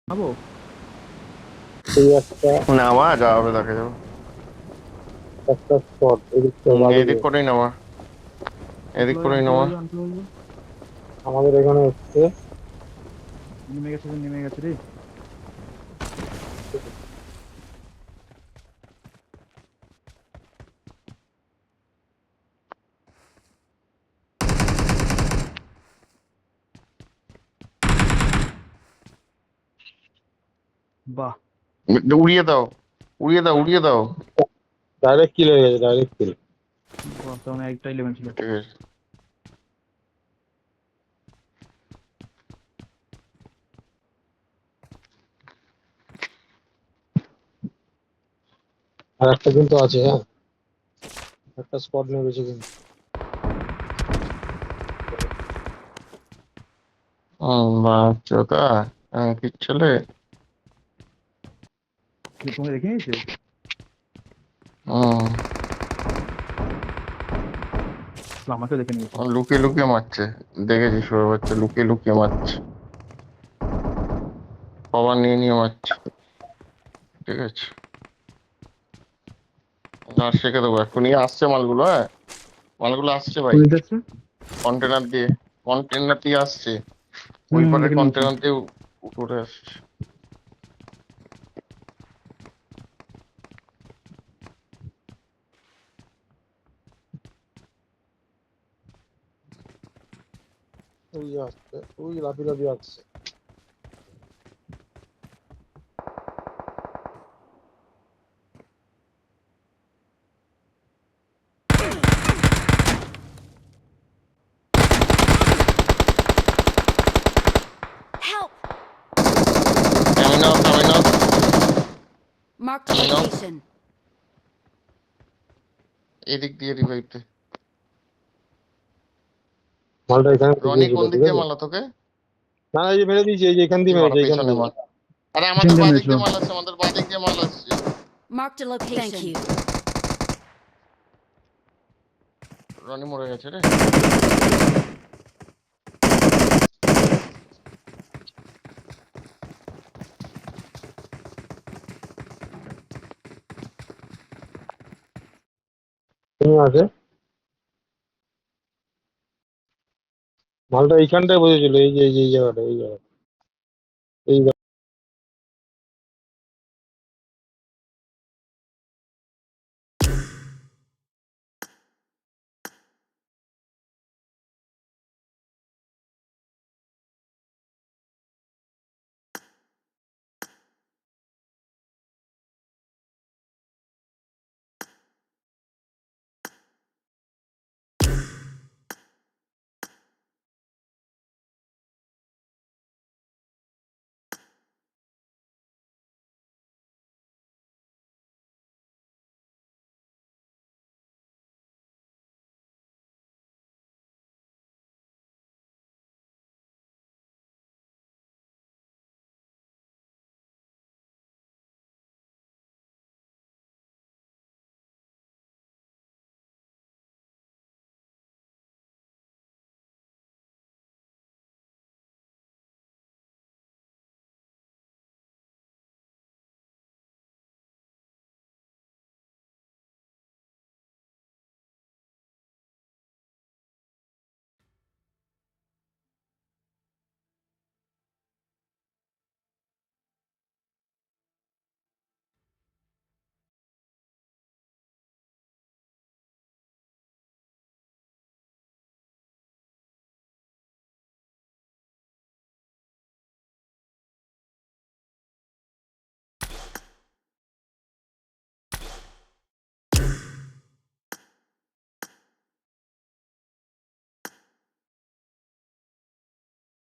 খাবো। এই একটা নামা যাবে দেখা যাবে। একটা স্পট এদিকটা বাদে এদিক করেই নামা, এদিক করেই আনতে নামা। বললো আনতে বললো। আমাদের এখানে হচ্ছে। নেমে গেছে রে। বাহ। উড়িয়ে দাও, উড়িয়ে দাও, উড়িয়ে দাও। ডাইরেক্ট কিল হয়ে গেছে, ডাইরেক্ট কিল। বাহ, তখন একটা 11 ছিল। ঠিক আছে। আর একটা কিন্তু আছে, হ্যাঁ, একটা স্পট নেমেছে কিন্তু। বাচ্চাটা কি ছেলে। তোমাকে দেখে নিয়েছে। হুম। আমাকে দেখে নিয়েছে। লুকিয়ে লুকিয়ে মারছে, দেখেছি শুয়ে বাচ্চা লুকিয়ে লুকিয়ে মারছে, কভার নিয়ে নিয়ে মারছে। ঠিক আছে, আর শেখে দেবো এক্ষুনি। আসছে মালগুলো, হ্যাঁ, মালগুলো আসছে ভাই। কোন যাচ্ছে? কন্টেনার দিয়ে, কন্টেনার দিয়ে আসছে। ওই হুম, পারে দেখে নিয়েছি। কন্টেনার দিয়ে উঠে আসছে। ওই যে আসছে, ওই লাফি লাফি আসছে। Help! Coming now, coming now, Marked a coming now. location. এদিক দিয়ে রিভাইভতে। মালটা এখানে রনি ঢুকিয়েছিল, কোন দিক ঠিক দিয়ে আছে। মারলো তোকে? না না, এই যে মেরে দিয়েছে, এই যে এখান কি দিয়ে মারা মেরেছে, এখান পেছনে দিয়ে। মার। আরে পিছন আমাদের দিয়ে বাদিক মেরেছিল। দিয়ে মাল আসছে, আমাদের বাদিক দিয়ে মাল আসছে। Marked a location. Thank you. Roni মরে গেছে রে। তুমি আছে, মালটা এইখানটায় বসেছিল, এই যে এই যে এই জায়গাটা, এই জায়গাটা।